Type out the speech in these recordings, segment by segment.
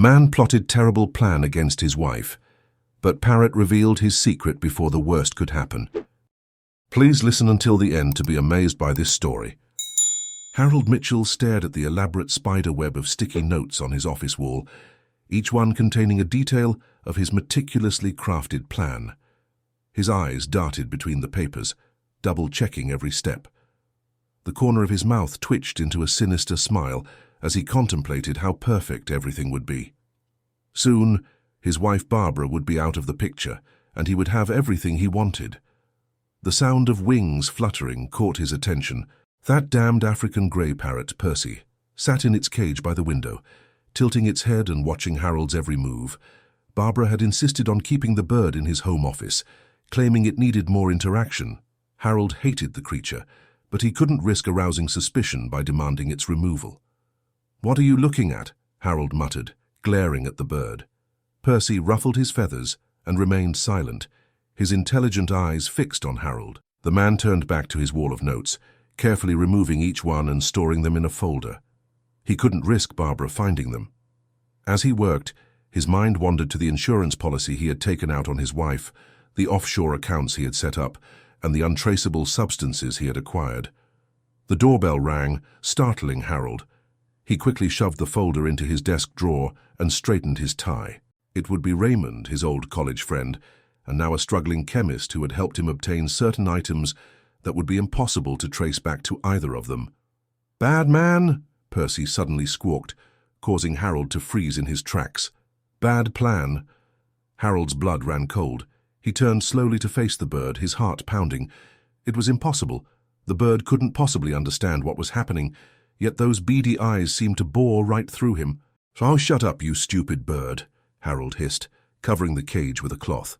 Man plotted terrible plan against his wife, but Parrot revealed his secret before the worst could happen. Please listen until the end to be amazed by this story. Harold Mitchell stared at the elaborate spider web of sticky notes on his office wall, each one containing a detail of his meticulously crafted plan. His eyes darted between the papers, double-checking every step. The corner of his mouth twitched into a sinister smile as he contemplated how perfect everything would be. Soon, his wife Barbara would be out of the picture, and he would have everything he wanted. The sound of wings fluttering caught his attention. That damned African grey parrot, Percy, sat in its cage by the window, tilting its head and watching Harold's every move. Barbara had insisted on keeping the bird in his home office, claiming it needed more interaction. Harold hated the creature, but he couldn't risk arousing suspicion by demanding its removal. "What are you looking at?" Harold muttered, glaring at the bird. Percy ruffled his feathers and remained silent, his intelligent eyes fixed on Harold. The man turned back to his wall of notes, carefully removing each one and storing them in a folder. He couldn't risk Barbara finding them. As he worked, his mind wandered to the insurance policy he had taken out on his wife, the offshore accounts he had set up, and the untraceable substances he had acquired. The doorbell rang, startling Harold. He quickly shoved the folder into his desk drawer and straightened his tie. It would be Raymond, his old college friend, and now a struggling chemist who had helped him obtain certain items that would be impossible to trace back to either of them. "Bad man!" Percy suddenly squawked, causing Harold to freeze in his tracks. "Bad plan." Harold's blood ran cold. He turned slowly to face the bird, his heart pounding. It was impossible. The bird couldn't possibly understand what was happening, yet those beady eyes seemed to bore right through him. "Oh, shut up, you stupid bird," Harold hissed, covering the cage with a cloth.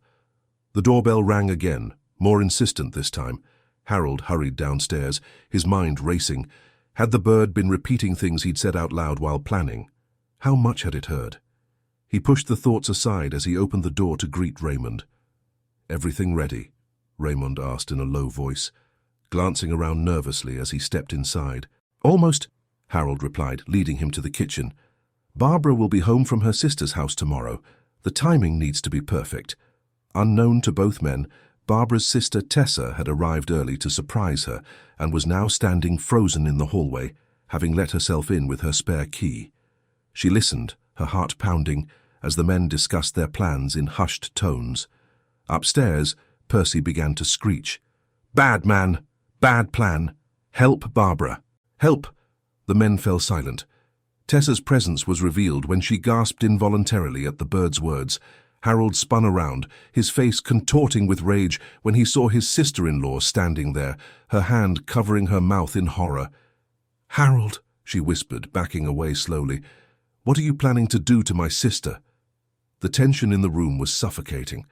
The doorbell rang again, more insistent this time. Harold hurried downstairs, his mind racing. Had the bird been repeating things he'd said out loud while planning? How much had it heard? He pushed the thoughts aside as he opened the door to greet Raymond. "Everything ready?" Raymond asked in a low voice, glancing around nervously as he stepped inside. "Almost," Harold replied, leading him to the kitchen. "Barbara will be home from her sister's house tomorrow. The timing needs to be perfect." Unknown to both men, Barbara's sister Tessa had arrived early to surprise her and was now standing frozen in the hallway, having let herself in with her spare key. She listened, her heart pounding, as the men discussed their plans in hushed tones. Upstairs, Percy began to screech. "Bad man! Bad plan! Help Barbara! Help!" The men fell silent. Tessa's presence was revealed when she gasped involuntarily at the bird's words. Harold spun around, his face contorting with rage when he saw his sister-in-law standing there, her hand covering her mouth in horror. "Harold," she whispered, backing away slowly, "what are you planning to do to my sister?" The tension in the room was suffocating.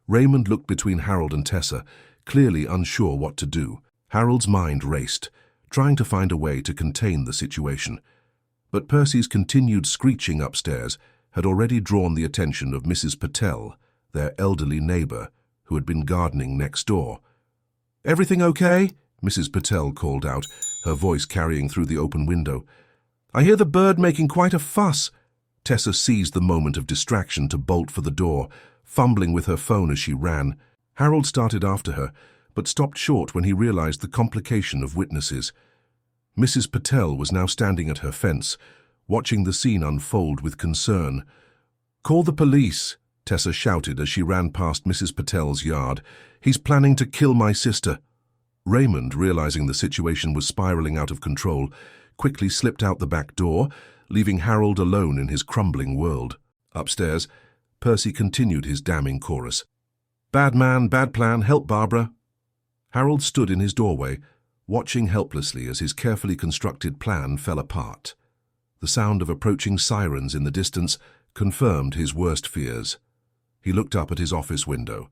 Raymond looked between Harold and Tessa, clearly unsure what to do. Harold's mind raced, trying to find a way to contain the situation. But Percy's continued screeching upstairs had already drawn the attention of Mrs. Patel, their elderly neighbor, who had been gardening next door. "Everything okay?" Mrs. Patel called out, her voice carrying through the open window. "I hear the bird making quite a fuss." Tessa seized the moment of distraction to bolt for the door, fumbling with her phone as she ran. Harold started after her, but stopped short when he realized the complication of witnesses. Mrs. Patel was now standing at her fence, watching the scene unfold with concern. "Call the police," Tessa shouted as she ran past Mrs. Patel's yard. "He's planning to kill my sister." Raymond, realizing the situation was spiraling out of control, quickly slipped out the back door, leaving Harold alone in his crumbling world. Upstairs, Percy continued his damning chorus. "Bad man, bad plan, help Barbara." Harold stood in his doorway, watching helplessly as his carefully constructed plan fell apart. The sound of approaching sirens in the distance confirmed his worst fears. He looked up at his office window,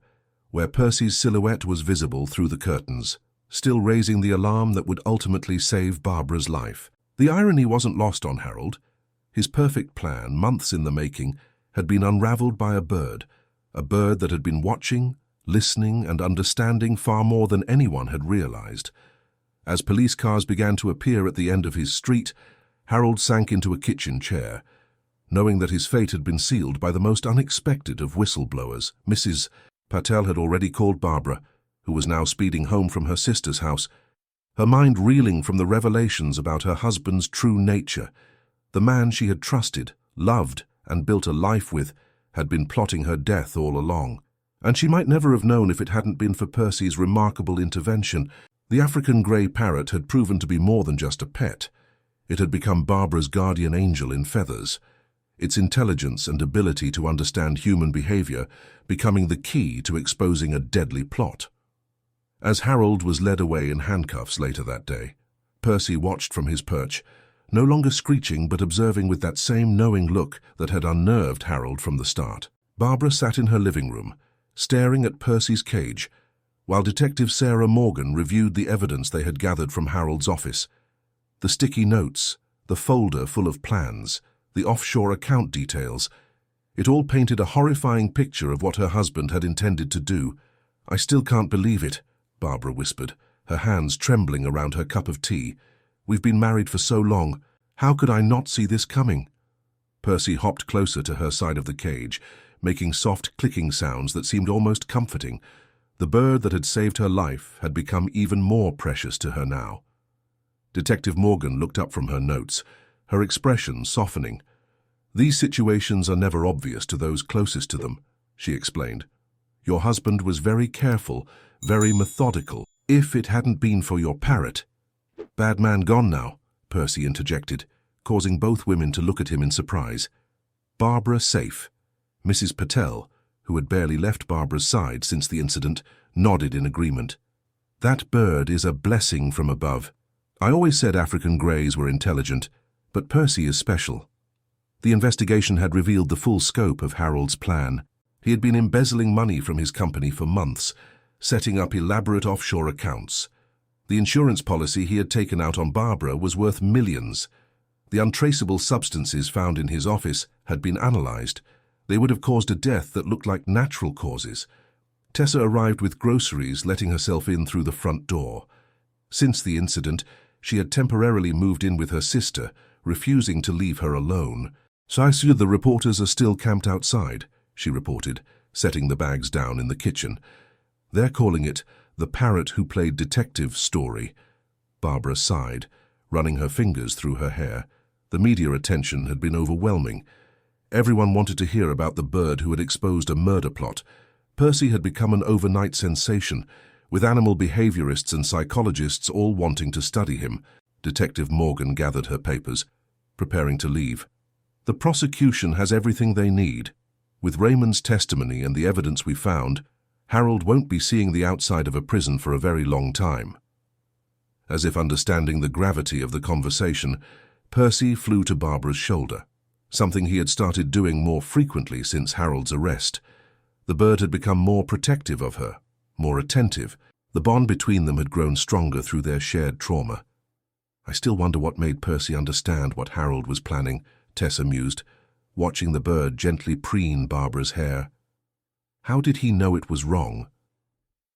where Percy's silhouette was visible through the curtains, still raising the alarm that would ultimately save Barbara's life. The irony wasn't lost on Harold. His perfect plan, months in the making, had been unraveled by a bird that had been watching, listening, and understanding far more than anyone had realized. As police cars began to appear at the end of his street, Harold sank into a kitchen chair. knowing that his fate had been sealed by the most unexpected of whistleblowers. Mrs. Patel had already called Barbara, who was now speeding home from her sister's house, her mind reeling from the revelations about her husband's true nature. The man she had trusted, loved, and built a life with had been plotting her death all along. And she might never have known if it hadn't been for Percy's remarkable intervention. The African grey parrot had proven to be more than just a pet. It had become Barbara's guardian angel in feathers, its intelligence and ability to understand human behavior becoming the key to exposing a deadly plot. As Harold was led away in handcuffs later that day, Percy watched from his perch, no longer screeching but observing with that same knowing look that had unnerved Harold from the start. Barbara sat in her living room, staring at Percy's cage, while Detective Sarah Morgan reviewed the evidence they had gathered from Harold's office. The sticky notes, the folder full of plans, the offshore account details. It all painted a horrifying picture of what her husband had intended to do. "I still can't believe it," Barbara whispered, her hands trembling around her cup of tea. "We've been married for so long. How could I not see this coming?" Percy hopped closer to her side of the cage, making soft clicking sounds that seemed almost comforting. The bird that had saved her life had become even more precious to her now. Detective Morgan looked up from her notes, her expression softening. "These situations are never obvious to those closest to them," she explained. "Your husband was very careful, very methodical. If it hadn't been for your parrot—" "Bad man gone now," Percy interjected, causing both women to look at him in surprise. "Barbara safe." Mrs. Patel, who had barely left Barbara's side since the incident, nodded in agreement. "That bird is a blessing from above. I always said African greys were intelligent, but Percy is special." The investigation had revealed the full scope of Harold's plan. He had been embezzling money from his company for months, setting up elaborate offshore accounts. The insurance policy he had taken out on Barbara was worth millions. The untraceable substances found in his office had been analyzed. They would have caused a death that looked like natural causes. Tessa arrived with groceries, letting herself in through the front door. Since the incident, she had temporarily moved in with her sister, refusing to leave her alone. "So I see the reporters are still camped outside," she reported, setting the bags down in the kitchen. "They're calling it The Parrot Who Played Detective story." Barbara sighed, running her fingers through her hair. The media attention had been overwhelming. Everyone wanted to hear about the bird who had exposed a murder plot. Percy had become an overnight sensation, with animal behaviorists and psychologists all wanting to study him. Detective Morgan gathered her papers, preparing to leave. "The prosecution has everything they need. With Raymond's testimony and the evidence we found, Harold won't be seeing the outside of a prison for a very long time." As if understanding the gravity of the conversation, Percy flew to Barbara's shoulder, something he had started doing more frequently since Harold's arrest. The bird had become more protective of her, more attentive. The bond between them had grown stronger through their shared trauma. "I still wonder what made Percy understand what Harold was planning," Tessa mused, watching the bird gently preen Barbara's hair. "How did he know it was wrong?"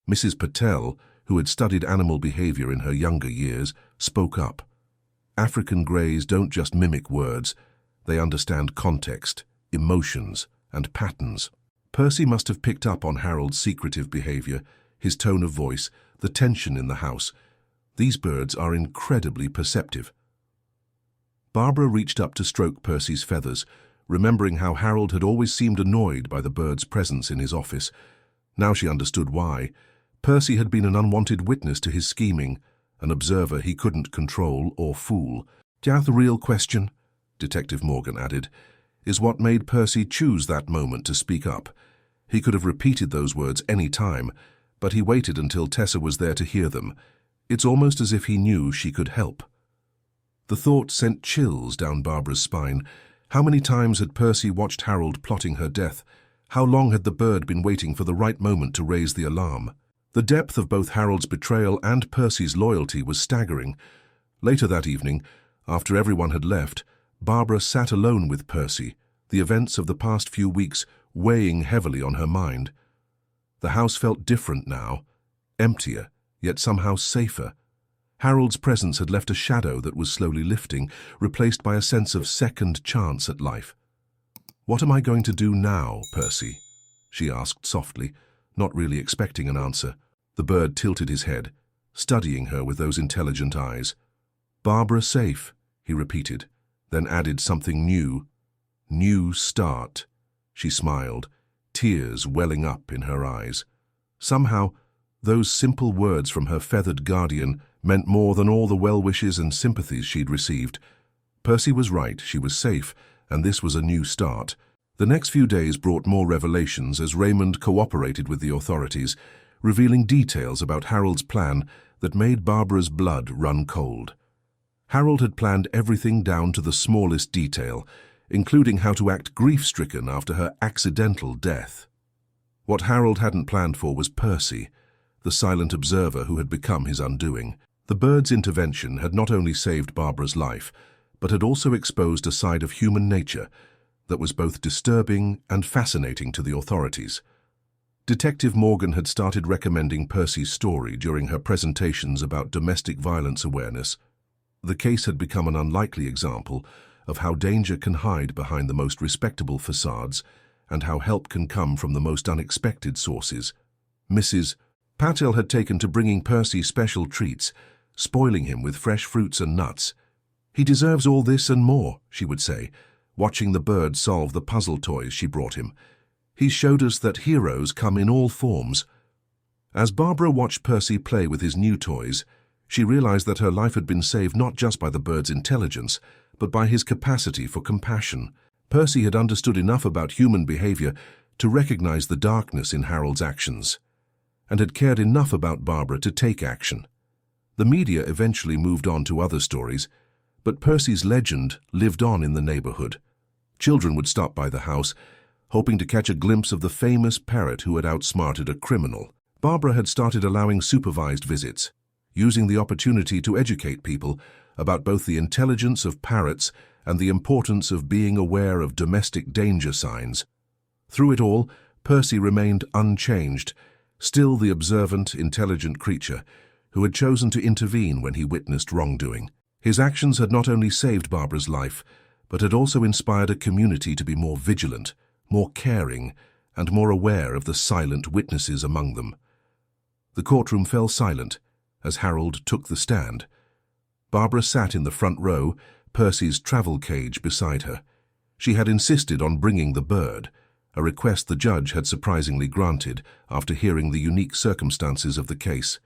Mrs. Patel, who had studied animal behavior in her younger years, spoke up. "African greys don't just mimic words. They understand context, emotions, and patterns." Percy must have picked up on Harold's secretive behavior, his tone of voice, the tension in the house. These birds are incredibly perceptive. Barbara reached up to stroke Percy's feathers, remembering how Harold had always seemed annoyed by the bird's presence in his office. Now she understood why. Percy had been an unwanted witness to his scheming, an observer he couldn't control or fool. "The real question," Detective Morgan added, "is what made Percy choose that moment to speak up. He could have repeated those words any time, but he waited until Tessa was there to hear them. It's almost as if he knew she could help." The thought sent chills down Barbara's spine. How many times had Percy watched Harold plotting her death? How long had the bird been waiting for the right moment to raise the alarm? The depth of both Harold's betrayal and Percy's loyalty was staggering. Later that evening, after everyone had left, Barbara sat alone with Percy, the events of the past few weeks weighing heavily on her mind. The house felt different now, emptier, yet somehow safer. Harold's presence had left a shadow that was slowly lifting, replaced by a sense of second chance at life. "What am I going to do now, Percy?" she asked softly, not really expecting an answer. The bird tilted his head, studying her with those intelligent eyes. "Barbara safe," he repeated, then added something new. "New start." She smiled, tears welling up in her eyes. Somehow, those simple words from her feathered guardian meant more than all the well-wishes and sympathies she'd received. Percy was right, she was safe, and this was a new start. The next few days brought more revelations as Raymond cooperated with the authorities, revealing details about Harold's plan that made Barbara's blood run cold. Harold had planned everything down to the smallest detail, including how to act grief-stricken after her accidental death. What Harold hadn't planned for was Percy, the silent observer who had become his undoing. The bird's intervention had not only saved Barbara's life, but had also exposed a side of human nature that was both disturbing and fascinating to the authorities. Detective Morgan had started recommending Percy's story during her presentations about domestic violence awareness. The case had become an unlikely example of how danger can hide behind the most respectable facades and how help can come from the most unexpected sources. Mrs. Patel had taken to bringing Percy special treats, spoiling him with fresh fruits and nuts. "He deserves all this and more," she would say, watching the bird solve the puzzle toys she brought him. "He showed us that heroes come in all forms." As Barbara watched Percy play with his new toys, she realized that her life had been saved not just by the bird's intelligence, but by his capacity for compassion. Percy had understood enough about human behavior to recognize the darkness in Harold's actions, and had cared enough about Barbara to take action. The media eventually moved on to other stories, but Percy's legend lived on in the neighborhood. Children would stop by the house, hoping to catch a glimpse of the famous Parrot who had outsmarted a criminal. Barbara had started allowing supervised visits, using the opportunity to educate people about both the intelligence of parrots and the importance of being aware of domestic danger signs. Through it all, Percy remained unchanged, still the observant, intelligent creature who had chosen to intervene when he witnessed wrongdoing. His actions had not only saved Barbara's life, but had also inspired a community to be more vigilant, more caring, and more aware of the silent witnesses among them. The courtroom fell silent as Harold took the stand. Barbara sat in the front row, Percy's travel cage beside her. She had insisted on bringing the bird, a request the judge had surprisingly granted after hearing the unique circumstances of the case.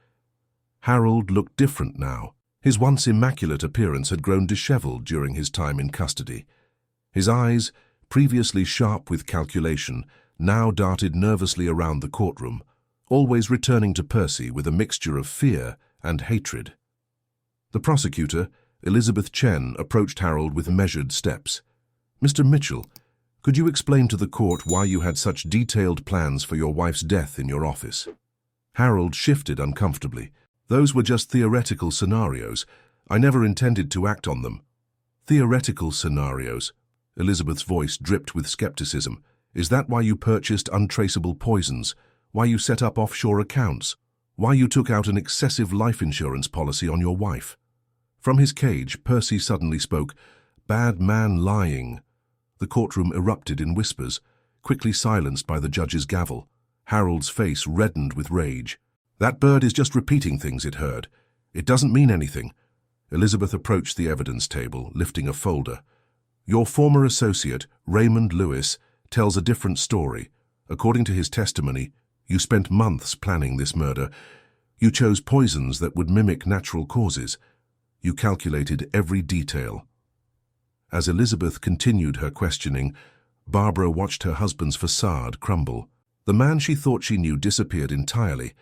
Harold looked different now. His once immaculate appearance had grown disheveled during his time in custody. His eyes, previously sharp with calculation, now darted nervously around the courtroom, always returning to Percy with a mixture of fear and hatred. The prosecutor, Elizabeth Chen, approached Harold with measured steps. "Mr. Mitchell, could you explain to the court why you had such detailed plans for your wife's death in your office?" Harold shifted uncomfortably. "Those were just theoretical scenarios. I never intended to act on them." "Theoretical scenarios?" Elizabeth's voice dripped with skepticism. "Is that why you purchased untraceable poisons? Why you set up offshore accounts? Why you took out an excessive life insurance policy on your wife?" From his cage, Percy suddenly spoke. "Bad man lying." The courtroom erupted in whispers, quickly silenced by the judge's gavel. Harold's face reddened with rage. "That bird is just repeating things it heard. It doesn't mean anything." Elizabeth approached the evidence table, lifting a folder. "Your former associate, Raymond Lewis, tells a different story. According to his testimony, you spent months planning this murder. You chose poisons that would mimic natural causes. You calculated every detail." As Elizabeth continued her questioning, Barbara watched her husband's facade crumble. The man she thought she knew disappeared entirely,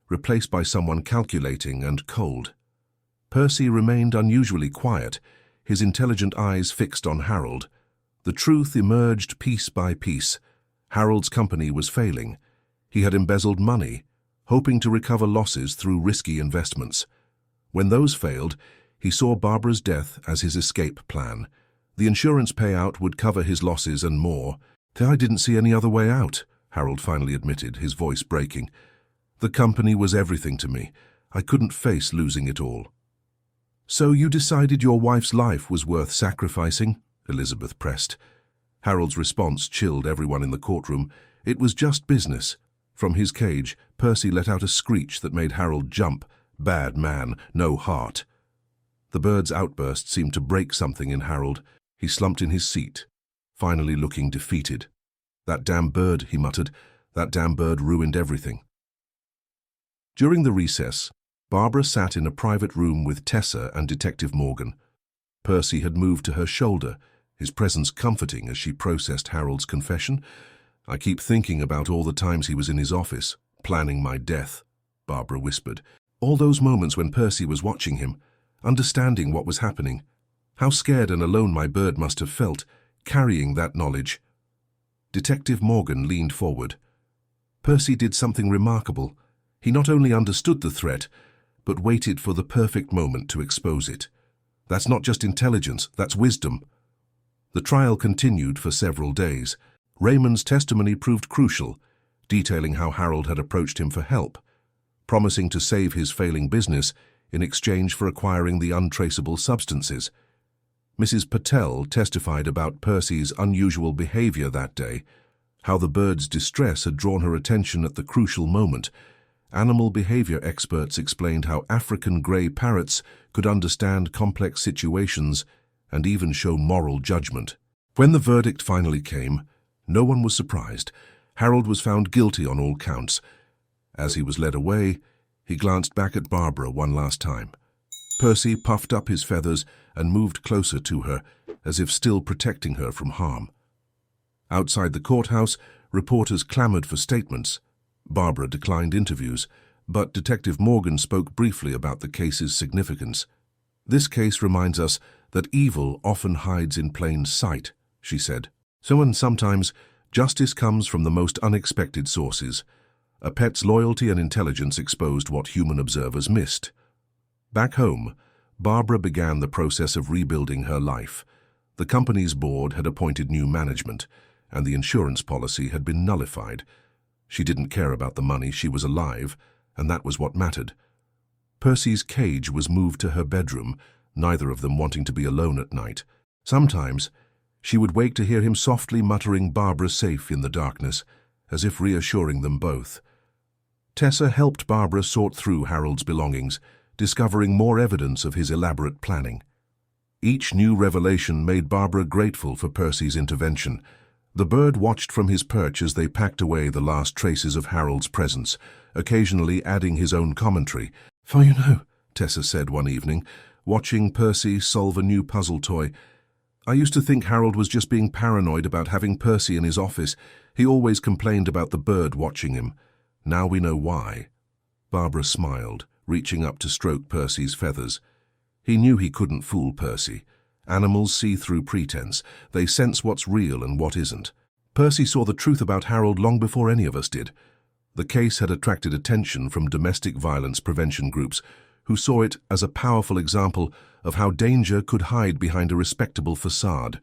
replaced by someone calculating and cold. Percy remained unusually quiet, his intelligent eyes fixed on Harold. The truth emerged piece by piece. Harold's company was failing. He had embezzled money, hoping to recover losses through risky investments. When those failed, he saw Barbara's death as his escape plan. The insurance payout would cover his losses and more. "I didn't see any other way out," Harold finally admitted, his voice breaking. "The company was everything to me. I couldn't face losing it all." "So you decided your wife's life was worth sacrificing?" Elizabeth pressed. Harold's response chilled everyone in the courtroom. It was just business. From his cage, Percy let out a screech that made Harold jump. Bad man, no heart. The bird's outburst seemed to break something in Harold. He slumped in his seat, finally looking defeated. That damn bird, he muttered. That damn bird ruined everything. During the recess, Barbara sat in a private room with Tessa and Detective Morgan. Percy had moved to her shoulder, his presence comforting as she processed Harold's confession. "I keep thinking about all the times he was in his office, planning my death," Barbara whispered. "All those moments when Percy was watching him, understanding what was happening. How scared and alone my bird must have felt, carrying that knowledge." Detective Morgan leaned forward. "Percy did something remarkable. He not only understood the threat, but waited for the perfect moment to expose it. That's not just intelligence, that's wisdom." The trial continued for several days. Raymond's testimony proved crucial, detailing how Harold had approached him for help, promising to save his failing business in exchange for acquiring the untraceable substances. Mrs. Patel testified about Percy's unusual behavior that day, how the bird's distress had drawn her attention at the crucial moment. Animal behavior experts explained how African grey parrots could understand complex situations and even show moral judgment. When the verdict finally came, no one was surprised. Harold was found guilty on all counts. As he was led away, he glanced back at Barbara one last time. Percy puffed up his feathers and moved closer to her, as if still protecting her from harm. Outside the courthouse, reporters clamored for statements. Barbara declined interviews, but Detective Morgan spoke briefly about the case's significance. "This case reminds us that evil often hides in plain sight," she said. Sometimes justice comes from the most unexpected sources. A pet's loyalty and intelligence exposed what human observers missed. Back home, Barbara began the process of rebuilding her life. The company's board had appointed new management, and the insurance policy had been nullified. She didn't care about the money, she was alive, and that was what mattered. Percy's cage was moved to her bedroom, neither of them wanting to be alone at night. Sometimes, she would wake to hear him softly muttering Barbara safe in the darkness, as if reassuring them both. Tessa helped Barbara sort through Harold's belongings, discovering more evidence of his elaborate planning. Each new revelation made Barbara grateful for Percy's intervention. The bird watched from his perch as they packed away the last traces of Harold's presence, occasionally adding his own commentary. "For you know," Tessa said one evening, watching Percy solve a new puzzle toy, "I used to think Harold was just being paranoid about having Percy in his office. He always complained about the bird watching him. Now we know why." Barbara smiled, reaching up to stroke Percy's feathers. He knew he couldn't fool Percy. Animals see through pretense. They sense what's real and what isn't. Percy saw the truth about Harold long before any of us did. The case had attracted attention from domestic violence prevention groups, who saw it as a powerful example of how danger could hide behind a respectable facade.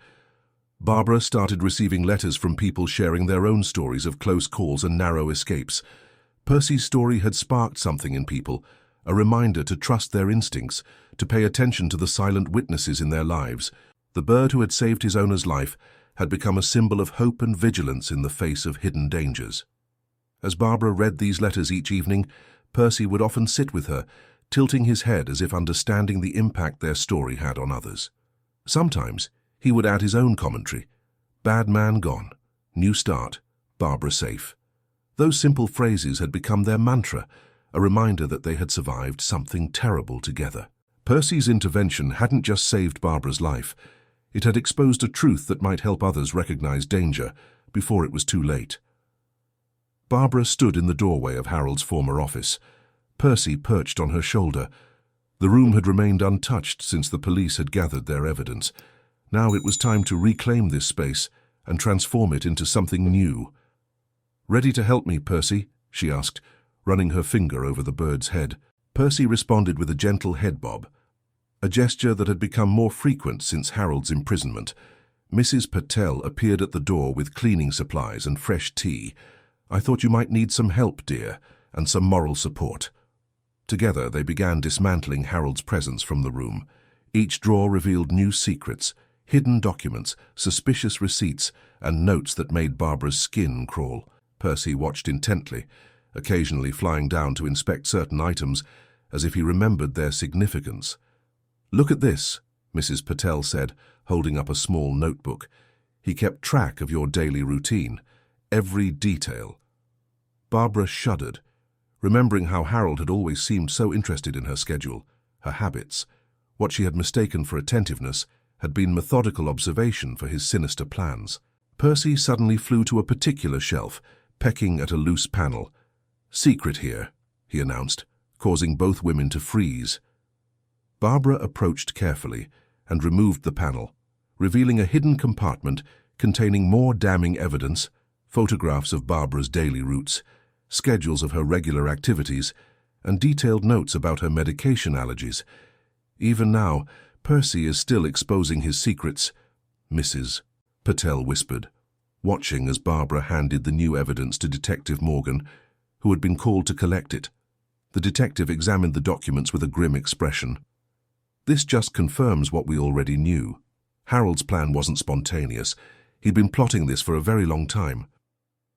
Barbara started receiving letters from people sharing their own stories of close calls and narrow escapes. Percy's story had sparked something in people, a reminder to trust their instincts, to pay attention to the silent witnesses in their lives. The bird who had saved his owner's life had become a symbol of hope and vigilance in the face of hidden dangers. As Barbara read these letters each evening, Percy would often sit with her, tilting his head as if understanding the impact their story had on others. Sometimes he would add his own commentary. "Bad man gone. New start. Barbara safe." Those simple phrases had become their mantra, a reminder that they had survived something terrible together. Percy's intervention hadn't just saved Barbara's life. It had exposed a truth that might help others recognize danger before it was too late. Barbara stood in the doorway of Harold's former office. Percy perched on her shoulder. The room had remained untouched since the police had gathered their evidence. Now it was time to reclaim this space and transform it into something new. "Ready to help me, Percy?" she asked, running her finger over the bird's head. Percy responded with a gentle head bob, a gesture that had become more frequent since Harold's imprisonment. Mrs. Patel appeared at the door with cleaning supplies and fresh tea. "I thought you might need some help, dear, and some moral support." Together they began dismantling Harold's presence from the room. Each drawer revealed new secrets, hidden documents, suspicious receipts, and notes that made Barbara's skin crawl. Percy watched intently, occasionally flying down to inspect certain items as if he remembered their significance. "Look at this," Mrs. Patel said, holding up a small notebook. "He kept track of your daily routine, every detail." Barbara shuddered, remembering how Harold had always seemed so interested in her schedule, her habits. What she had mistaken for attentiveness had been methodical observation for his sinister plans. Percy suddenly flew to a particular shelf, pecking at a loose panel. "Secret here," he announced, causing both women to freeze. Barbara approached carefully and removed the panel, revealing a hidden compartment containing more damning evidence, photographs of Barbara's daily routes, schedules of her regular activities, and detailed notes about her medication allergies. "Even now, Percy is still exposing his secrets," Mrs. Patel whispered, watching as Barbara handed the new evidence to Detective Morgan, who had been called to collect it. The detective examined the documents with a grim expression. "This just confirms what we already knew. Harold's plan wasn't spontaneous. He'd been plotting this for a very long time."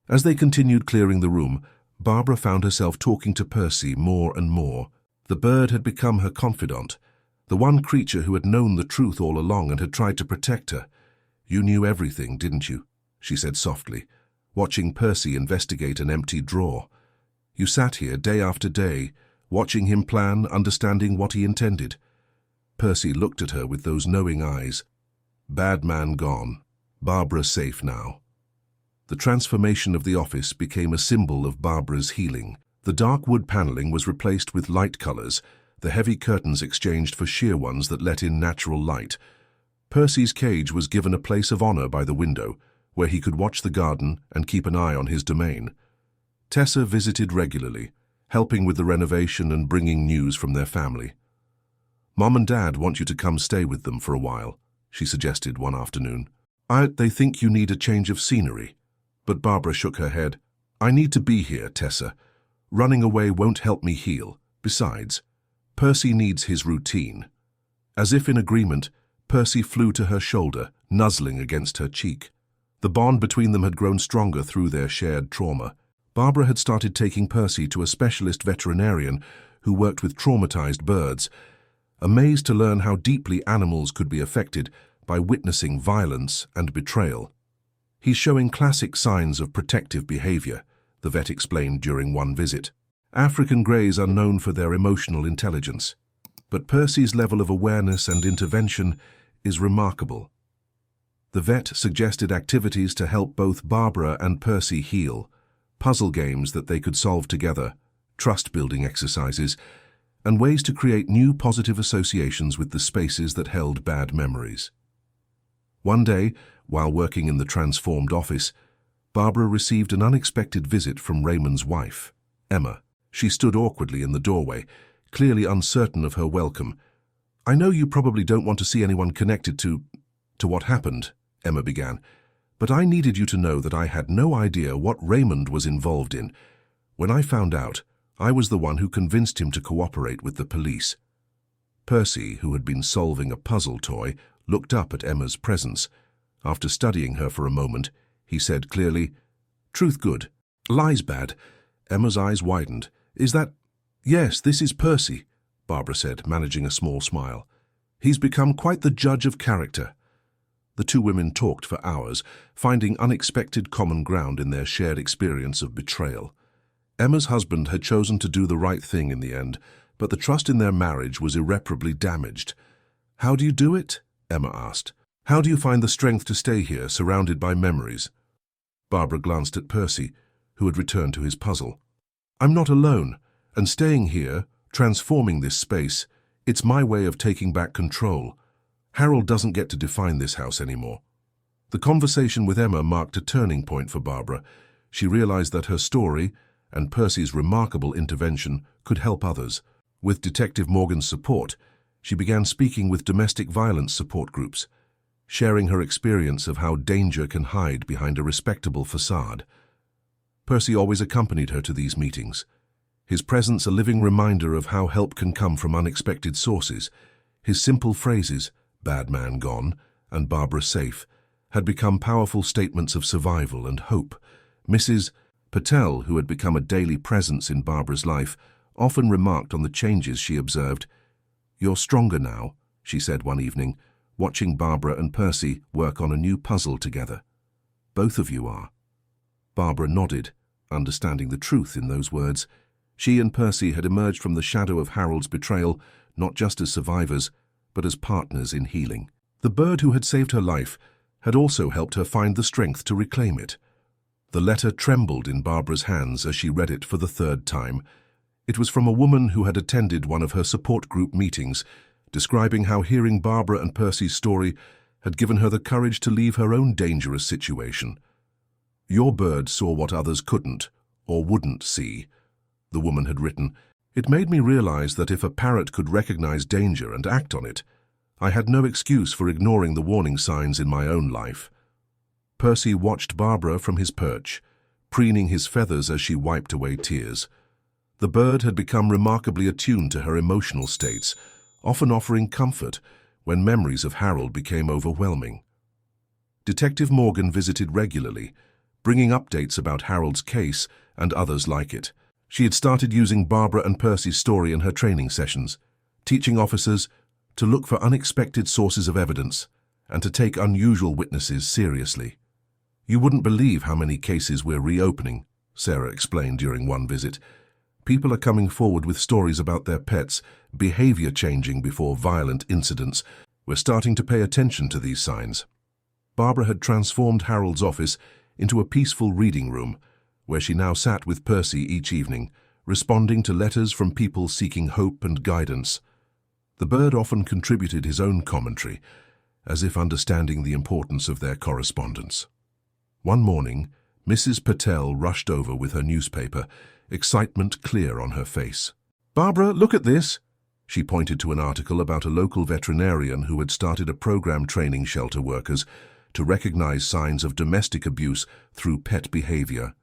As they continued clearing the room, Barbara found herself talking to Percy more and more. The bird had become her confidant, the one creature who had known the truth all along and had tried to protect her. "You knew everything, didn't you?" she said softly, watching Percy investigate an empty drawer. "You sat here day after day, watching him plan, understanding what he intended." Percy looked at her with those knowing eyes. Bad man gone, Barbara safe now. The transformation of the office became a symbol of Barbara's healing. The dark wood paneling was replaced with light colors, the heavy curtains exchanged for sheer ones that let in natural light. Percy's cage was given a place of honor by the window, where he could watch the garden and keep an eye on his domain. Tessa visited regularly, helping with the renovation and bringing news from their family. "Mom and Dad want you to come stay with them for a while," she suggested one afternoon. They think you need a change of scenery." But Barbara shook her head. "I need to be here, Tessa. Running away won't help me heal. Besides, Percy needs his routine." As if in agreement, Percy flew to her shoulder, nuzzling against her cheek. The bond between them had grown stronger through their shared trauma. Barbara had started taking Percy to a specialist veterinarian who worked with traumatized birds, amazed to learn how deeply animals could be affected by witnessing violence and betrayal. "He's showing classic signs of protective behavior," the vet explained during one visit. "African greys are known for their emotional intelligence, but Percy's level of awareness and intervention is remarkable." The vet suggested activities to help both Barbara and Percy heal, puzzle games that they could solve together, trust-building exercises, and ways to create new positive associations with the spaces that held bad memories. One day, while working in the transformed office, Barbara received an unexpected visit from Raymond's wife, Emma. She stood awkwardly in the doorway, clearly uncertain of her welcome. "I know you probably don't want to see anyone connected to what happened," Emma began, "but I needed you to know that I had no idea what Raymond was involved in. When I found out, I was the one who convinced him to cooperate with the police." Percy, who had been solving a puzzle toy, looked up at Emma's presence. After studying her for a moment, he said clearly, "Truth good, lies bad." Emma's eyes widened. "Is that—" "Yes, this is Percy," Barbara said, managing a small smile. "He's become quite the judge of character." The two women talked for hours, finding unexpected common ground in their shared experience of betrayal. Emma's husband had chosen to do the right thing in the end, but the trust in their marriage was irreparably damaged. "How do you do it?" Emma asked. "How do you find the strength to stay here, surrounded by memories?" Barbara glanced at Percy, who had returned to his puzzle. "I'm not alone, and staying here, transforming this space, it's my way of taking back control. Harold doesn't get to define this house anymore." The conversation with Emma marked a turning point for Barbara. She realized that her story, and Percy's remarkable intervention, could help others. With Detective Morgan's support, she began speaking with domestic violence support groups, sharing her experience of how danger can hide behind a respectable facade. Percy always accompanied her to these meetings, his presence a living reminder of how help can come from unexpected sources. His simple phrases, "bad man gone," and Barbara safe had become powerful statements of survival and hope. Mrs. Patel, who had become a daily presence in Barbara's life, often remarked on the changes she observed. "You're stronger now," she said one evening, watching Barbara and Percy work on a new puzzle together. "Both of you are." Barbara nodded, understanding the truth in those words. She and Percy had emerged from the shadow of Harold's betrayal, not just as survivors, but as partners in healing. The bird who had saved her life had also helped her find the strength to reclaim it. The letter trembled in Barbara's hands as she read it for the third time. It was from a woman who had attended one of her support group meetings, describing how hearing Barbara and Percy's story had given her the courage to leave her own dangerous situation. "Your bird saw what others couldn't or wouldn't see," the woman had written. "It made me realize that if a parrot could recognize danger and act on it, I had no excuse for ignoring the warning signs in my own life." Percy watched Barbara from his perch, preening his feathers as she wiped away tears. The bird had become remarkably attuned to her emotional states, often offering comfort when memories of Harold became overwhelming. Detective Morgan visited regularly, bringing updates about Harold's case and others like it. She had started using Barbara and Percy's story in her training sessions, teaching officers to look for unexpected sources of evidence and to take unusual witnesses seriously. "You wouldn't believe how many cases we're reopening," Sarah explained during one visit. "People are coming forward with stories about their pets' behavior changing before violent incidents. We're starting to pay attention to these signs." Barbara had transformed Harold's office into a peaceful reading room, where she now sat with Percy each evening, responding to letters from people seeking hope and guidance. The bird often contributed his own commentary, as if understanding the importance of their correspondence. One morning, Mrs. Patel rushed over with her newspaper, excitement clear on her face. "Barbara, look at this!" She pointed to an article about a local veterinarian who had started a program training shelter workers to recognize signs of domestic abuse through pet behavior.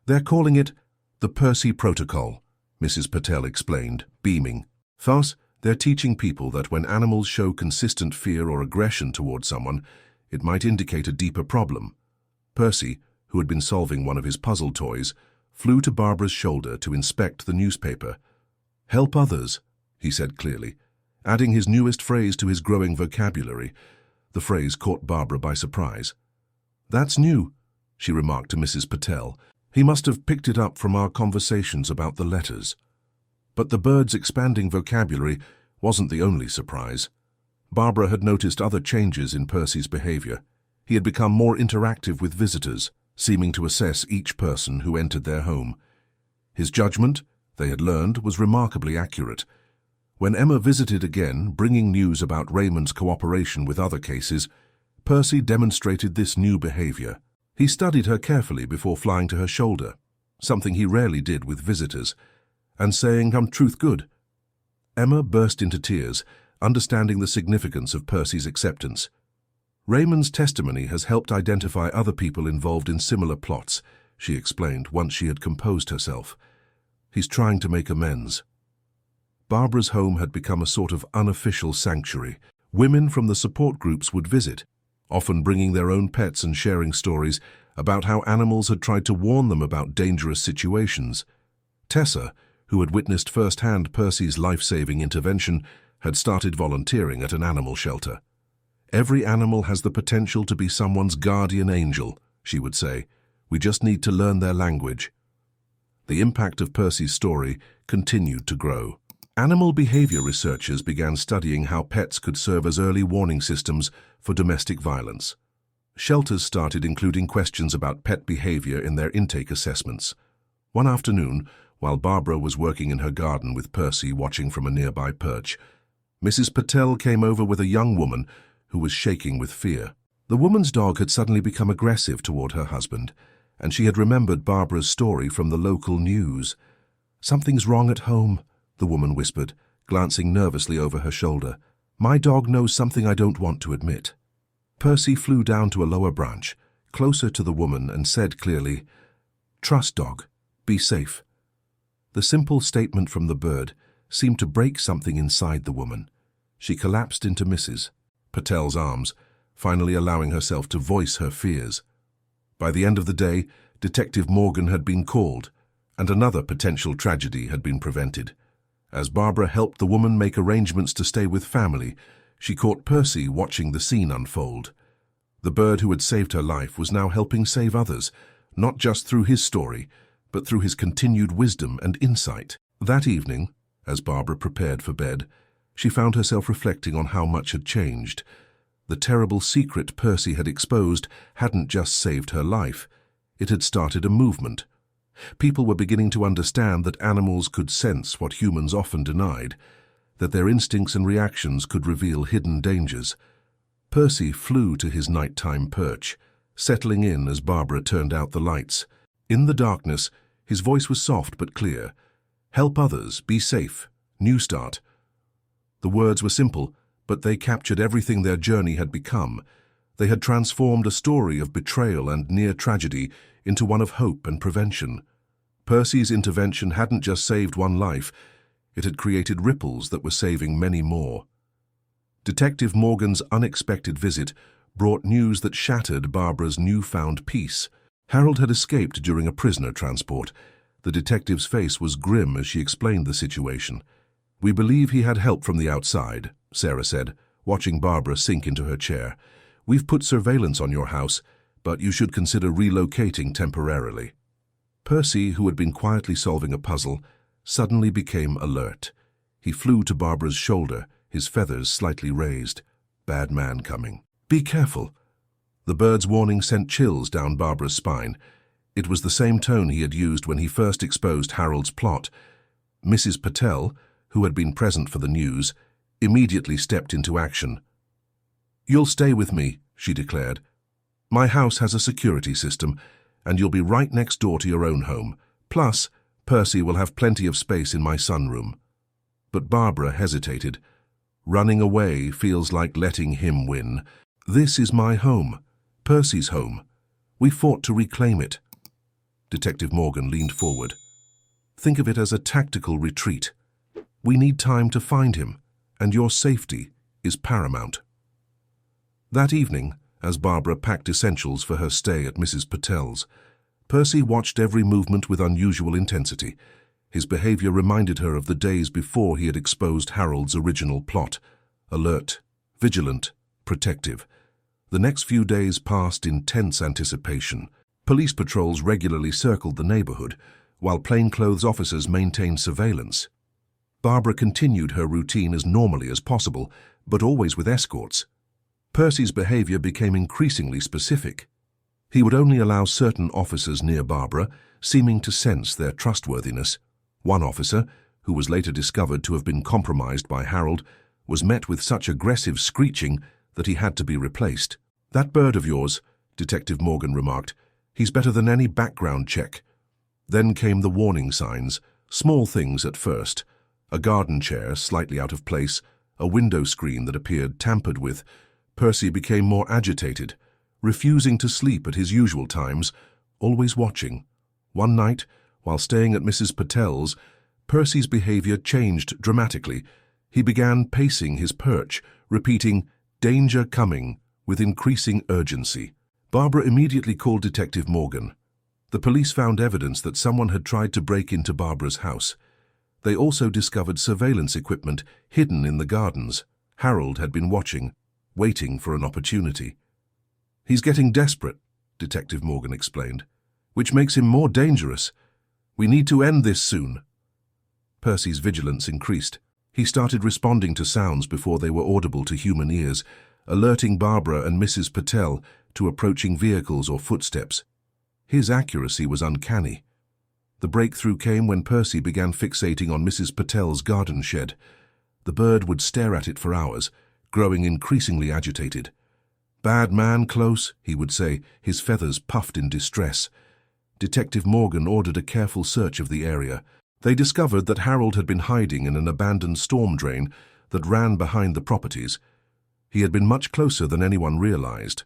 "They're calling it the Percy Protocol," Mrs. Patel explained, beaming. "Thus, they're teaching people that when animals show consistent fear or aggression toward someone, it might indicate a deeper problem." Percy, who had been solving one of his puzzle toys, flew to Barbara's shoulder to inspect the newspaper. "Help others," he said clearly, adding his newest phrase to his growing vocabulary. The phrase caught Barbara by surprise. "That's new," she remarked to Mrs. Patel. "He must have picked it up from our conversations about the letters." But the bird's expanding vocabulary wasn't the only surprise. Barbara had noticed other changes in Percy's behavior. He had become more interactive with visitors, seeming to assess each person who entered their home. His judgment, they had learned, was remarkably accurate. When Emma visited again, bringing news about Raymond's cooperation with other cases, Percy demonstrated this new behavior. He studied her carefully before flying to her shoulder, something he rarely did with visitors, and saying, "I'm truth good." Emma burst into tears, understanding the significance of Percy's acceptance. "Raymond's testimony has helped identify other people involved in similar plots," she explained once she had composed herself. "He's trying to make amends." Barbara's home had become a sort of unofficial sanctuary. Women from the support groups would visit, often bringing their own pets and sharing stories about how animals had tried to warn them about dangerous situations. Tessa, who had witnessed firsthand Percy's life-saving intervention, had started volunteering at an animal shelter. "Every animal has the potential to be someone's guardian angel," she would say. "We just need to learn their language." The impact of Percy's story continued to grow. Animal behavior researchers began studying how pets could serve as early warning systems for domestic violence. Shelters started including questions about pet behavior in their intake assessments. One afternoon, while Barbara was working in her garden with Percy watching from a nearby perch, Mrs. Patel came over with a young woman who was shaking with fear. The woman's dog had suddenly become aggressive toward her husband, and she had remembered Barbara's story from the local news. "Something's wrong at home," the woman whispered, glancing nervously over her shoulder. "My dog knows something I don't want to admit." Percy flew down to a lower branch, closer to the woman, and said clearly, "Trust, dog. Be safe." The simple statement from the bird seemed to break something inside the woman. She collapsed into Mrs. Patel's arms, finally allowing herself to voice her fears. By the end of the day, Detective Morgan had been called, and another potential tragedy had been prevented. As Barbara helped the woman make arrangements to stay with family, she caught Percy watching the scene unfold. The bird who had saved her life was now helping save others, not just through his story, but through his continued wisdom and insight. That evening, as Barbara prepared for bed, she found herself reflecting on how much had changed. The terrible secret Percy had exposed hadn't just saved her life, it had started a movement. People were beginning to understand that animals could sense what humans often denied, that their instincts and reactions could reveal hidden dangers. Percy flew to his nighttime perch, settling in as Barbara turned out the lights. In the darkness, his voice was soft but clear. "Help others, be safe, new start." The words were simple, but they captured everything their journey had become. They had transformed a story of betrayal and near tragedy into one of hope and prevention. Percy's intervention hadn't just saved one life, it had created ripples that were saving many more. Detective Morgan's unexpected visit brought news that shattered Barbara's newfound peace. Harold had escaped during a prisoner transport. The detective's face was grim as she explained the situation. "We believe he had help from the outside," Sarah said, watching Barbara sink into her chair. "We've put surveillance on your house, but you should consider relocating temporarily." Percy, who had been quietly solving a puzzle, suddenly became alert. He flew to Barbara's shoulder, his feathers slightly raised. "Bad man coming. Be careful." The bird's warning sent chills down Barbara's spine. It was the same tone he had used when he first exposed Harold's plot. Mrs. Patel, who had been present for the news, immediately stepped into action. "You'll stay with me," she declared. "My house has a security system, and you'll be right next door to your own home. Plus, Percy will have plenty of space in my sunroom." But Barbara hesitated. "Running away feels like letting him win. This is my home, Percy's home. We fought to reclaim it." Detective Morgan leaned forward. "Think of it as a tactical retreat. We need time to find him, and your safety is paramount." That evening, as Barbara packed essentials for her stay at Mrs. Patel's, Percy watched every movement with unusual intensity. His behavior reminded her of the days before he had exposed Harold's original plot. Alert, vigilant, protective. The next few days passed in tense anticipation. Police patrols regularly circled the neighborhood, while plainclothes officers maintained surveillance. Barbara continued her routine as normally as possible, but always with escorts. Percy's behavior became increasingly specific. He would only allow certain officers near Barbara, seeming to sense their trustworthiness. One officer, who was later discovered to have been compromised by Harold, was met with such aggressive screeching that he had to be replaced. "That bird of yours," Detective Morgan remarked, "he's better than any background check." Then came the warning signs, small things at first. A garden chair slightly out of place, a window screen that appeared tampered with. Percy became more agitated, refusing to sleep at his usual times, always watching. One night, while staying at Mrs. Patel's, Percy's behavior changed dramatically. He began pacing his perch, repeating, "Danger coming," with increasing urgency. Barbara immediately called Detective Morgan. The police found evidence that someone had tried to break into Barbara's house. They also discovered surveillance equipment hidden in the gardens. Harold had been watching, waiting for an opportunity. "He's getting desperate," Detective Morgan explained, "which makes him more dangerous. We need to end this soon." Percy's vigilance increased. He started responding to sounds before they were audible to human ears, alerting Barbara and Mrs. Patel to approaching vehicles or footsteps. His accuracy was uncanny. The breakthrough came when Percy began fixating on Mrs. Patel's garden shed. The bird would stare at it for hours, growing increasingly agitated. "Bad man close," he would say, his feathers puffed in distress. Detective Morgan ordered a careful search of the area. They discovered that Harold had been hiding in an abandoned storm drain that ran behind the properties. He had been much closer than anyone realized.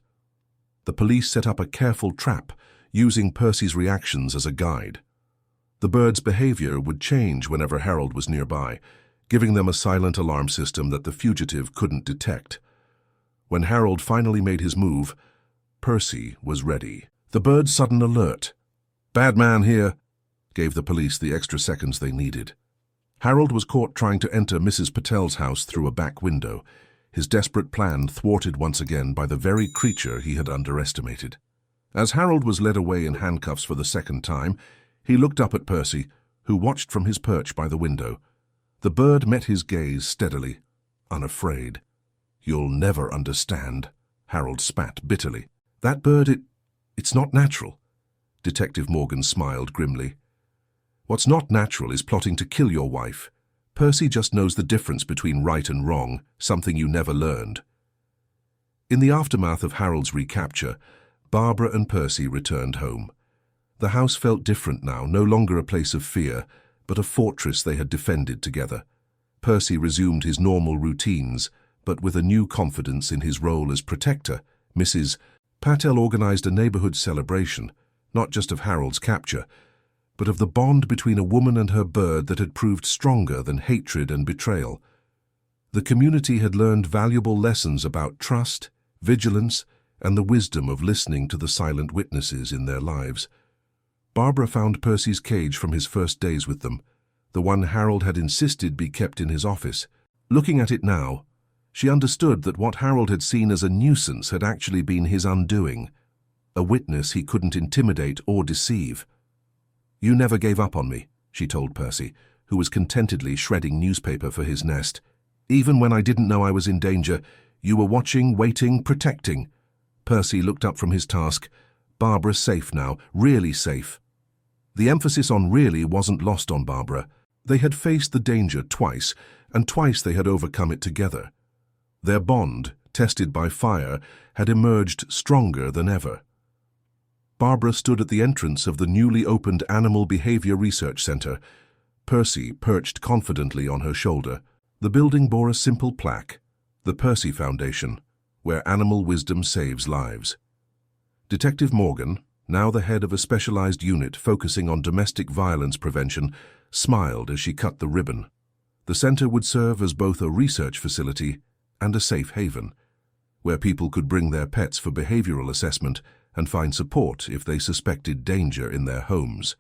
The police set up a careful trap, using Percy's reactions as a guide. The bird's behavior would change whenever Harold was nearby, giving them a silent alarm system that the fugitive couldn't detect. When Harold finally made his move, Percy was ready. The bird's sudden alert, "Bad man here," gave the police the extra seconds they needed. Harold was caught trying to enter Mrs. Patel's house through a back window, his desperate plan thwarted once again by the very creature he had underestimated. As Harold was led away in handcuffs for the second time, he looked up at Percy, who watched from his perch by the window. The bird met his gaze steadily, unafraid. "You'll never understand," Harold spat bitterly. "That bird, it's not natural." Detective Morgan smiled grimly. "What's not natural is plotting to kill your wife. Percy just knows the difference between right and wrong, something you never learned." In the aftermath of Harold's recapture, Barbara and Percy returned home. The house felt different now, no longer a place of fear, but a fortress they had defended together. Percy resumed his normal routines, but with a new confidence in his role as protector. Mrs. Patel organized a neighborhood celebration, not just of Harold's capture, but of the bond between a woman and her bird that had proved stronger than hatred and betrayal. The community had learned valuable lessons about trust, vigilance, and the wisdom of listening to the silent witnesses in their lives. Barbara found Percy's cage from his first days with them, the one Harold had insisted be kept in his office. Looking at it now, she understood that what Harold had seen as a nuisance had actually been his undoing, a witness he couldn't intimidate or deceive. "You never gave up on me," she told Percy, who was contentedly shredding newspaper for his nest. "Even when I didn't know I was in danger, you were watching, waiting, protecting." Percy looked up from his task. Barbara's safe now, really safe. The emphasis on really wasn't lost on Barbara. They had faced the danger twice, and twice they had overcome it together. Their bond, tested by fire, had emerged stronger than ever. Barbara stood at the entrance of the newly opened Animal Behavior Research Center. Percy perched confidently on her shoulder. The building bore a simple plaque, the Percy Foundation, where animal wisdom saves lives. Detective Morgan, now the head of a specialized unit focusing on domestic violence prevention, smiled as she cut the ribbon. The center would serve as both a research facility and a safe haven, where people could bring their pets for behavioral assessment and find support if they suspected danger in their homes.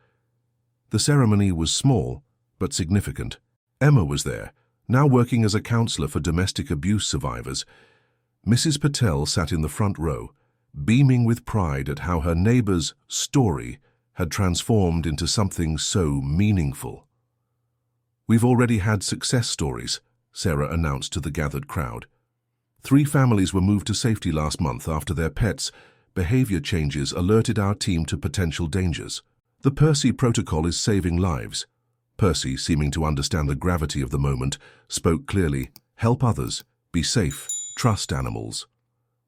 The ceremony was small, but significant. Emma was there, now working as a counselor for domestic abuse survivors. Mrs. Patel sat in the front row, beaming with pride at how her neighbor's story had transformed into something so meaningful. "We've already had success stories," Sarah announced to the gathered crowd. 3 families were moved to safety last month after their pets' behavior changes alerted our team to potential dangers. The Percy protocol is saving lives. Percy, seeming to understand the gravity of the moment, spoke clearly. "Help others, be safe, trust animals."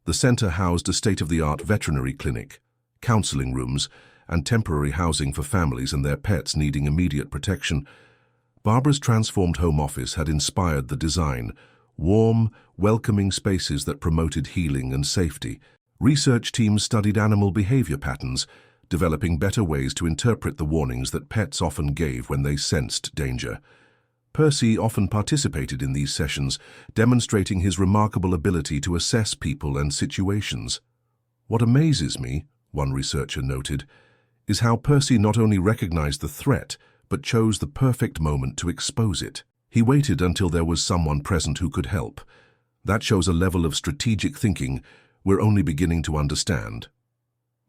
The center housed a state-of-the-art veterinary clinic, counseling rooms, and temporary housing for families and their pets needing immediate protection. Barbara's transformed home office had inspired the design, warm, welcoming spaces that promoted healing and safety. Research teams studied animal behavior patterns, developing better ways to interpret the warnings that pets often gave when they sensed danger. Percy often participated in these sessions, demonstrating his remarkable ability to assess people and situations. "What amazes me," one researcher noted, "is how Percy not only recognized the threat, but chose the perfect moment to expose it. He waited until there was someone present who could help. That shows a level of strategic thinking we're only beginning to understand."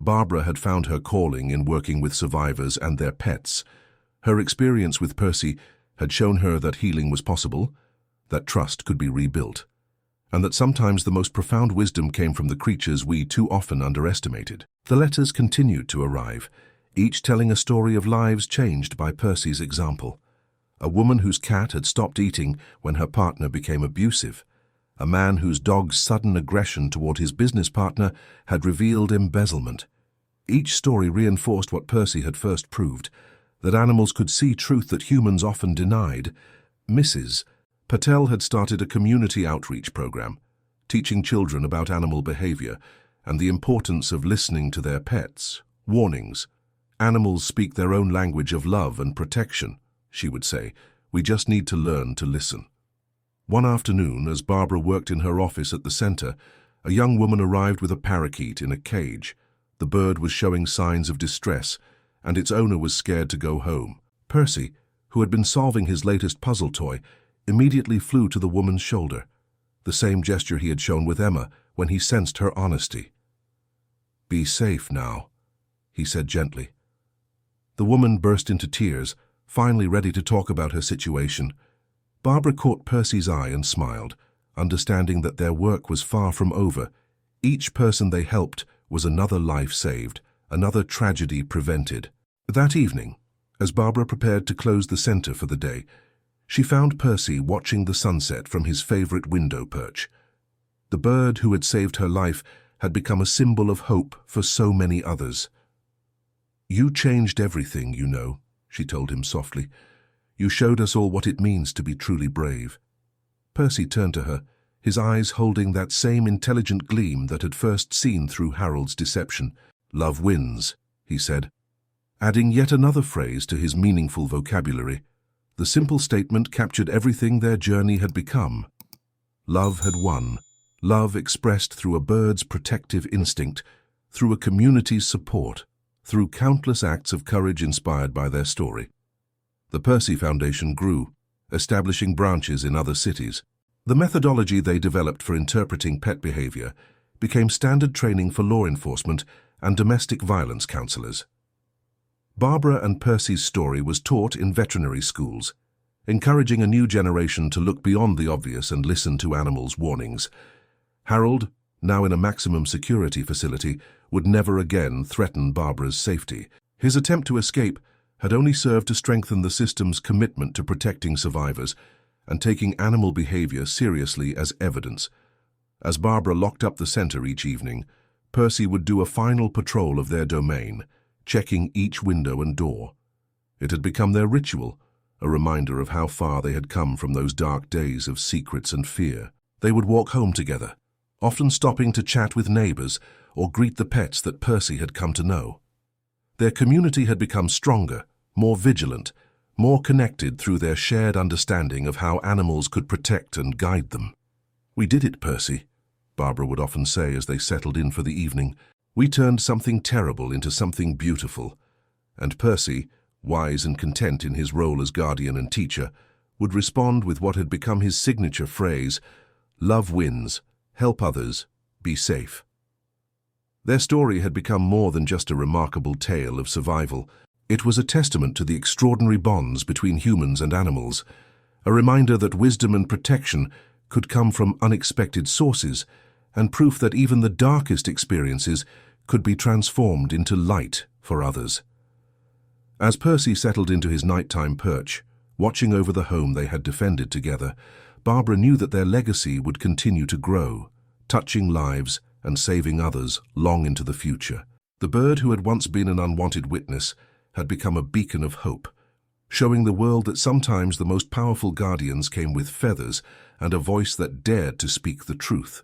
Barbara had found her calling in working with survivors and their pets. Her experience with Percy had shown her that healing was possible, that trust could be rebuilt, and that sometimes the most profound wisdom came from the creatures we too often underestimated. The letters continued to arrive, each telling a story of lives changed by Percy's example. A woman whose cat had stopped eating when her partner became abusive. A man whose dog's sudden aggression toward his business partner had revealed embezzlement. Each story reinforced what Percy had first proved, that animals could see truth that humans often denied. Mrs. Patel had started a community outreach program, teaching children about animal behavior and the importance of listening to their pets. "Warnings. Animals speak their own language of love and protection," she would say. "We just need to learn to listen." One afternoon, as Barbara worked in her office at the center, A young woman arrived with a parakeet in a cage. The bird was showing signs of distress, and its owner was scared to go home. Percy, who had been solving his latest puzzle toy, immediately flew to the woman's shoulder, the same gesture he had shown with Emma when he sensed her honesty. "Be safe now," he said gently. The woman burst into tears, finally ready to talk about her situation. Barbara caught Percy's eye and smiled, understanding that their work was far from over. Each person they helped was another life saved, another tragedy prevented. That evening, as Barbara prepared to close the center for the day, she found Percy watching the sunset from his favorite window perch. The bird who had saved her life had become a symbol of hope for so many others. "You changed everything, you know," she told him softly. "You showed us all what it means to be truly brave." Percy turned to her, his eyes holding that same intelligent gleam that had first seen through Harold's deception. "Love wins," he said, adding yet another phrase to his meaningful vocabulary. The simple statement captured everything their journey had become. Love had won. Love expressed through a bird's protective instinct, through a community's support, through countless acts of courage inspired by their story. The Percy Foundation grew, establishing branches in other cities. The methodology they developed for interpreting pet behavior became standard training for law enforcement and domestic violence counselors. Barbara and Percy's story was taught in veterinary schools, encouraging a new generation to look beyond the obvious and listen to animals' warnings. Harold, now in a maximum security facility, would never again threaten Barbara's safety. His attempt to escape had only served to strengthen the system's commitment to protecting survivors and taking animal behavior seriously as evidence. As Barbara locked up the center each evening, Percy would do a final patrol of their domain, checking each window and door. It had become their ritual, a reminder of how far they had come from those dark days of secrets and fear. They would walk home together, often stopping to chat with neighbors or greet the pets that Percy had come to know. Their community had become stronger, more vigilant, more connected through their shared understanding of how animals could protect and guide them. "We did it, Percy," Barbara would often say as they settled in for the evening. "We turned something terrible into something beautiful." And Percy, wise and content in his role as guardian and teacher, would respond with what had become his signature phrase, "Love wins, help others, be safe." Their story had become more than just a remarkable tale of survival. It was a testament to the extraordinary bonds between humans and animals, a reminder that wisdom and protection could come from unexpected sources, and proof that even the darkest experiences could be transformed into light for others. As Percy settled into his nighttime perch, watching over the home they had defended together, Barbara knew that their legacy would continue to grow, touching lives and saving others long into the future. The bird who had once been an unwanted witness had become a beacon of hope, showing the world that sometimes the most powerful guardians came with feathers and a voice that dared to speak the truth.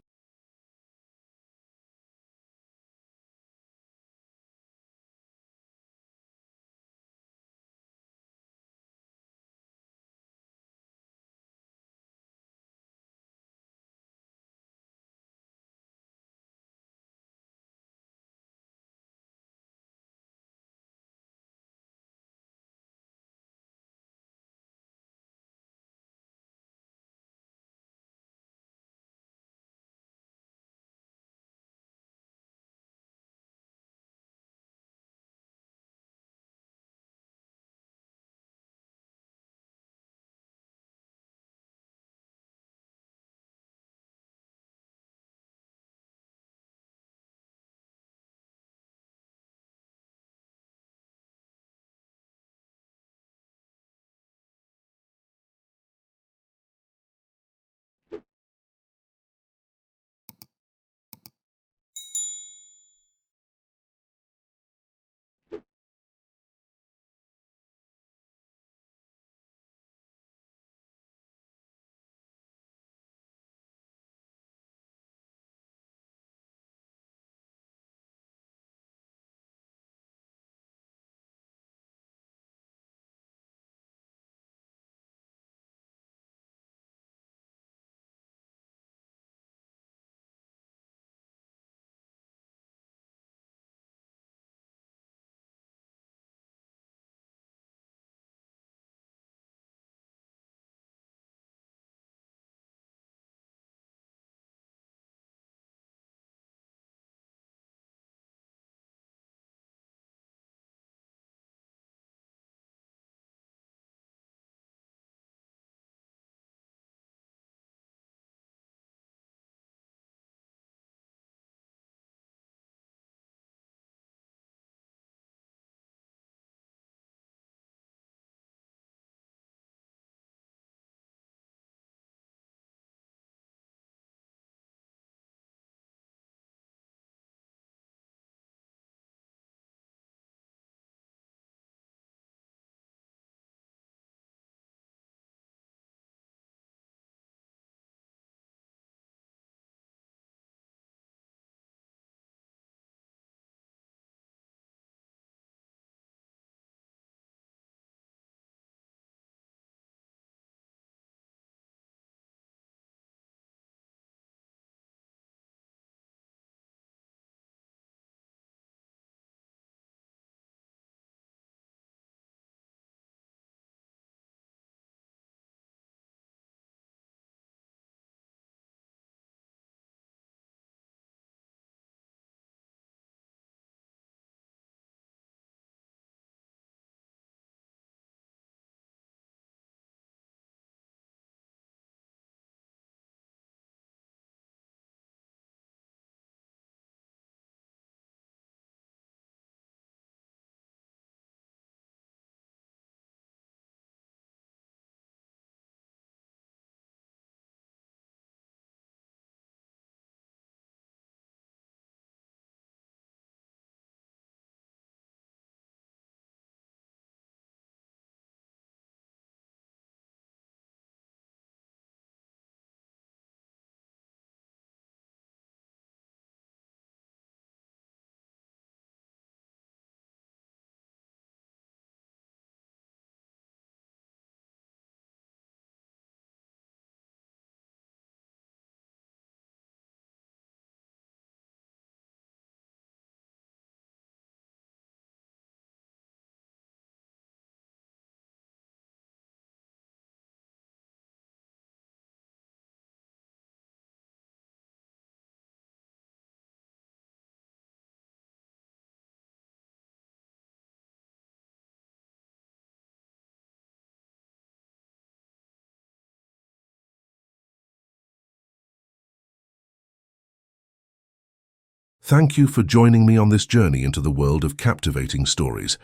Thank you for joining me on this journey into the world of captivating stories.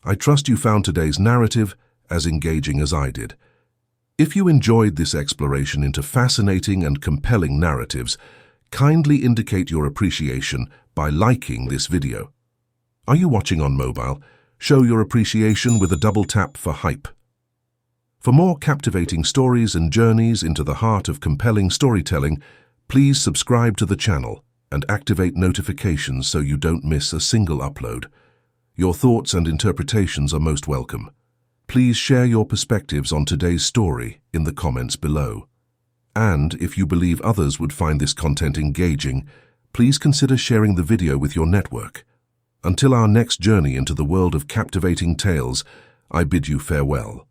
I trust you found today's narrative as engaging as I did. If you enjoyed this exploration into fascinating and compelling narratives, kindly indicate your appreciation by liking this video. Are you watching on mobile? Show your appreciation with a double tap for hype. For more captivating stories and journeys into the heart of compelling storytelling, please subscribe to the channel and activate notifications so you don't miss a single upload. Your thoughts and interpretations are most welcome. Please share your perspectives on today's story in the comments below. And if you believe others would find this content engaging, please consider sharing the video with your network. Until our next journey into the world of captivating tales, I bid you farewell.